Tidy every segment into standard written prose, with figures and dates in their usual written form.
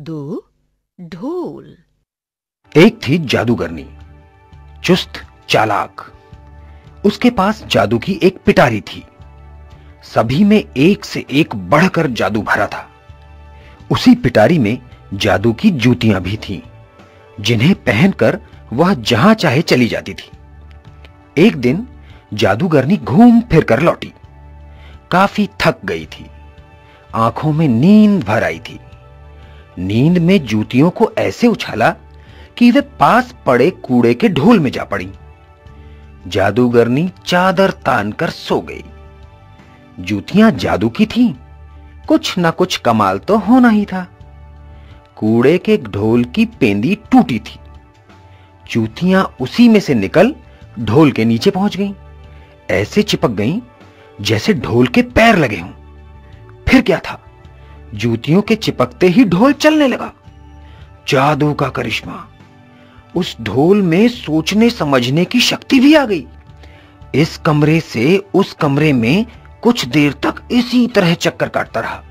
दो ढोल। एक थी जादूगरनी, चुस्त चालाक। उसके पास जादू की एक पिटारी थी। सभी में एक से एक बढ़कर जादू भरा था। उसी पिटारी में जादू की जूतियां भी थीं, जिन्हें पहनकर वह जहां चाहे चली जाती थी। एक दिन जादूगरनी घूम फिर कर लौटी। काफी थक गई थी। आंखों में नींद भर आई थी। नींद में जूतियों को ऐसे उछाला कि वे पास पड़े कूड़े के ढोल में जा पड़ी। जादूगरनी चादर तानकर सो गई। जूतियां जादू की थीं, कुछ ना कुछ कमाल तो होना ही था। कूड़े के ढोल की पेंदी टूटी थी। जूतियां उसी में से निकल ढोल के नीचे पहुंच गईं। ऐसे चिपक गईं जैसे ढोल के पैर लगे हों। फिर क्या था, जूतियों के चिपकते ही ढोल चलने लगा। जादू का करिश्मा। उस ढोल में सोचने समझने की शक्ति भी आ गई। इस कमरे से उस कमरे में कुछ देर तक इसी तरह चक्कर काटता रहा।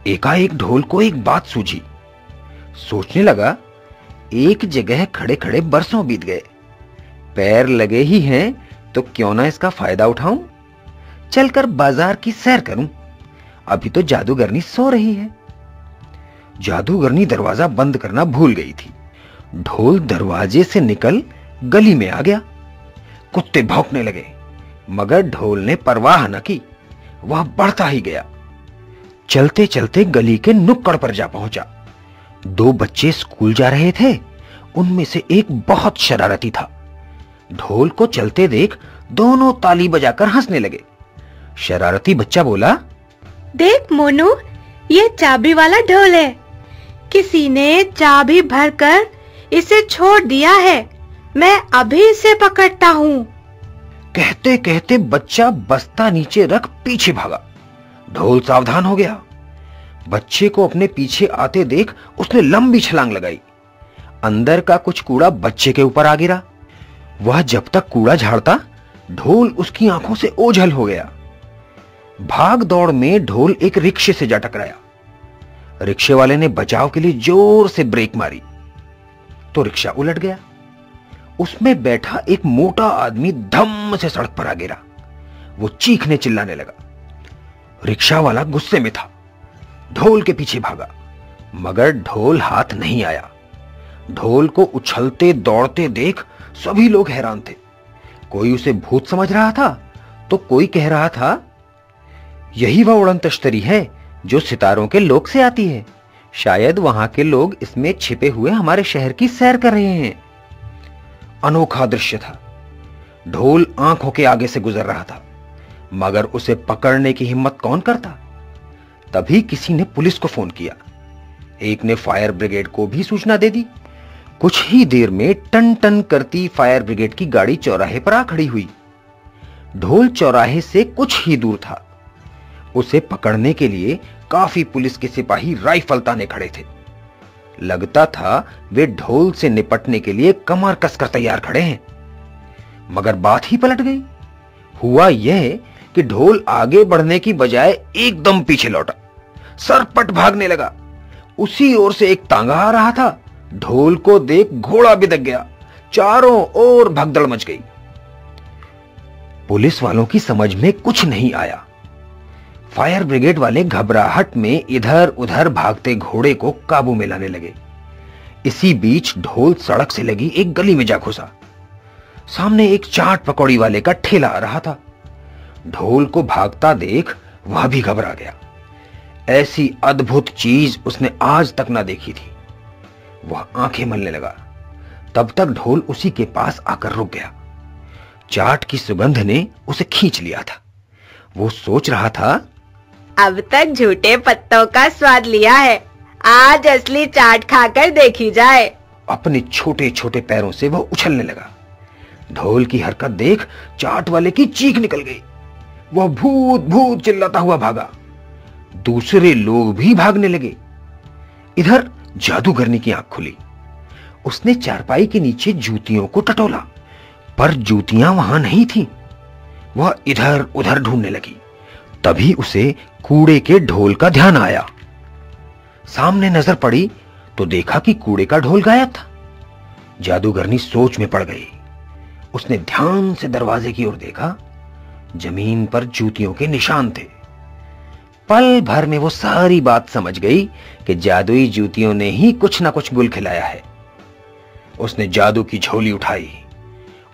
एकाएक ढोल को एक बात सूझी। सोचने लगा, एक जगह खड़े खड़े बरसों बीत गए, पैर लगे ही हैं तो क्यों ना इसका फायदा उठाऊं। चलकर बाजार की सैर करूं। अभी तो जादूगरनी सो रही है। जादूगरनी दरवाजा बंद करना भूल गई थी। ढोल दरवाजे से निकल गली में आ गया। कुत्ते भौंकने लगे, मगर ढोल ने परवाह न की। वह बढ़ता ही गया। चलते चलते गली के नुक्कड़ पर जा पहुंचा। दो बच्चे स्कूल जा रहे थे। उनमें से एक बहुत शरारती था। ढोल को चलते देख दोनों ताली बजाकर हंसने लगे। शरारती बच्चा बोला, देख मोनू, ये चाबी वाला ढोल है। किसी ने चाबी भरकर इसे छोड़ दिया है। मैं अभी इसे पकड़ता हूँ। कहते कहते बच्चा बस्ता नीचे रख पीछे भागा। ढोल सावधान हो गया। बच्चे को अपने पीछे आते देख उसने लंबी छलांग लगाई। अंदर का कुछ कूड़ा बच्चे के ऊपर आ गिरा। वह जब तक कूड़ा झाड़ता, ढोल उसकी आंखों से ओझल हो गया। भाग दौड़ में ढोल एक रिक्शे से जा टकराया। रिक्शे वाले ने बचाव के लिए जोर से ब्रेक मारी तो रिक्शा उलट गया। उसमें बैठा एक मोटा आदमी धम्म से सड़क पर आ गिरा। वो चीखने चिल्लाने लगा। रिक्शा वाला गुस्से में था। ढोल के पीछे भागा, मगर ढोल हाथ नहीं आया। ढोल को उछलते दौड़ते देख सभी लोग हैरान थे। कोई उसे भूत समझ रहा था तो कोई कह रहा था, यही वह उड़न तश्तरी है जो सितारों के लोक से आती है। शायद वहां के लोग इसमें छिपे हुए हमारे शहर की सैर कर रहे हैं। अनोखा दृश्य था। ढोल आंखों के आगे से गुजर रहा था, मगर उसे पकड़ने की हिम्मत कौन करता। तभी किसी ने पुलिस को फोन किया। एक ने फायर ब्रिगेड को भी सूचना दे दी। कुछ ही देर में टन टन करती फायर ब्रिगेड की गाड़ी चौराहे पर आ खड़ी हुई। ढोल चौराहे से कुछ ही दूर था। उसे पकड़ने के लिए काफी पुलिस के सिपाही राइफल ताने खड़े थे। लगता था वे ढोल से निपटने के लिए कमर कसकर तैयार खड़े हैं। मगर बात ही पलट गई। हुआ यह कि ढोल आगे बढ़ने की बजाय एकदम पीछे लौटा। सरपट भागने लगा। उसी ओर से एक तांगा आ रहा था। ढोल को देख घोड़ा बिदक गया। चारों ओर भगदड़ मच गई। पुलिस वालों की समझ में कुछ नहीं आया। फायर ब्रिगेड वाले घबराहट में इधर उधर भागते घोड़े को काबू में लाने लगे। इसी बीच ढोल सड़क से लगी एक गली में जा घुसा। सामने एक चाट पकौड़ी वाले का ठेला आ रहा था। ढोल को भागता देख वह भी घबरा गया। ऐसी अद्भुत चीज उसने आज तक ना देखी थी। वह आंखें मलने लगा। तब तक ढोल उसी के पास आकर रुक गया। चाट की सुगंध ने उसे खींच लिया था। वो सोच रहा था, अब तक झूठे पत्तों का स्वाद लिया है, आज असली चाट खाकर देखी जाए। अपने छोटे छोटे पैरों से वह उछलने लगा। ढोल की हरकत देख चाट वाले की चीख निकल गई। वह भूत भूत चिल्लाता हुआ भागा। दूसरे लोग भी भागने लगे। इधर जादूगरनी की आंख खुली। उसने चारपाई के नीचे जूतियों को टटोला, पर जूतियां वहां नहीं थीं। वह इधर उधर ढूंढने लगी। तभी उसे कूड़े के ढोल का ध्यान आया। सामने नजर पड़ी तो देखा कि कूड़े का ढोल गायब था। जादूगरनी सोच में पड़ गई। उसने ध्यान से दरवाजे की ओर देखा। जमीन पर जूतियों के निशान थे। पल भर में वो सारी बात समझ गई कि जादुई जूतियों ने ही कुछ ना कुछ गुल खिलाया है। उसने जादू की झोली उठाई,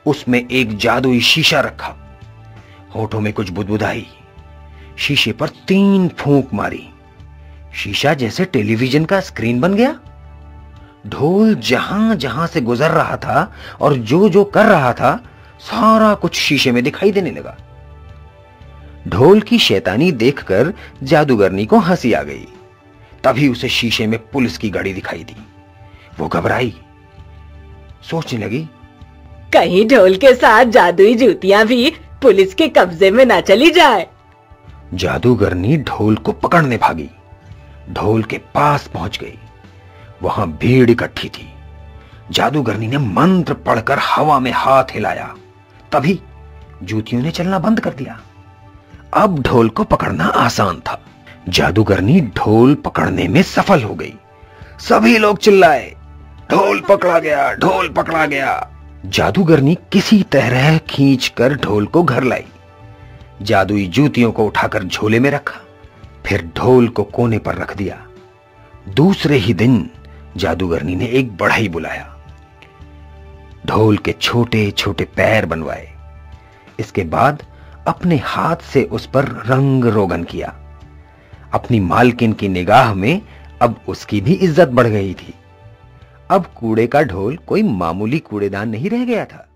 उसमें एक जादुई शीशा रखा, होठों में कुछ बुदबुदाई, शीशे पर 3 फूंक मारी। शीशा जैसे टेलीविजन का स्क्रीन बन गया। ढोल जहां जहां से गुजर रहा था और जो जो कर रहा था, सारा कुछ शीशे में दिखाई देने लगा। ढोल की शैतानी देखकर जादूगरनी को हंसी आ गई। तभी उसे शीशे में पुलिस की गाड़ी दिखाई दी। वो घबराई, सोचने लगी, कहीं ढोल के साथ जादुई जूतियां भी पुलिस के कब्जे में ना चली जाए। जादूगरनी ढोल को पकड़ने भागी। ढोल के पास पहुंच गई। वहां भीड़ इकट्ठी थी। जादूगरनी ने मंत्र पढ़कर हवा में हाथ हिलाया। तभी जूतियों ने चलना बंद कर दिया। अब ढोल को पकड़ना आसान था। जादूगरनी ढोल पकड़ने में सफल हो गई। सभी लोग चिल्लाए, ढोल पकड़ा गया, ढोल पकड़ा गया। जादूगरनी किसी तरह खींचकर ढोल को घर लाई। जादुई जूतियों को उठाकर झोले में रखा, फिर ढोल को कोने पर रख दिया। दूसरे ही दिन जादूगरनी ने एक बढ़ई बुलाया। ढोल के छोटे छोटे पैर बनवाए। इसके बाद अपने हाथ से उस पर रंग रोगन किया। अपनी मालकिन की निगाह में अब उसकी भी इज्जत बढ़ गई थी। अब कूड़े का ढोल कोई मामूली कूड़ेदान नहीं रह गया था।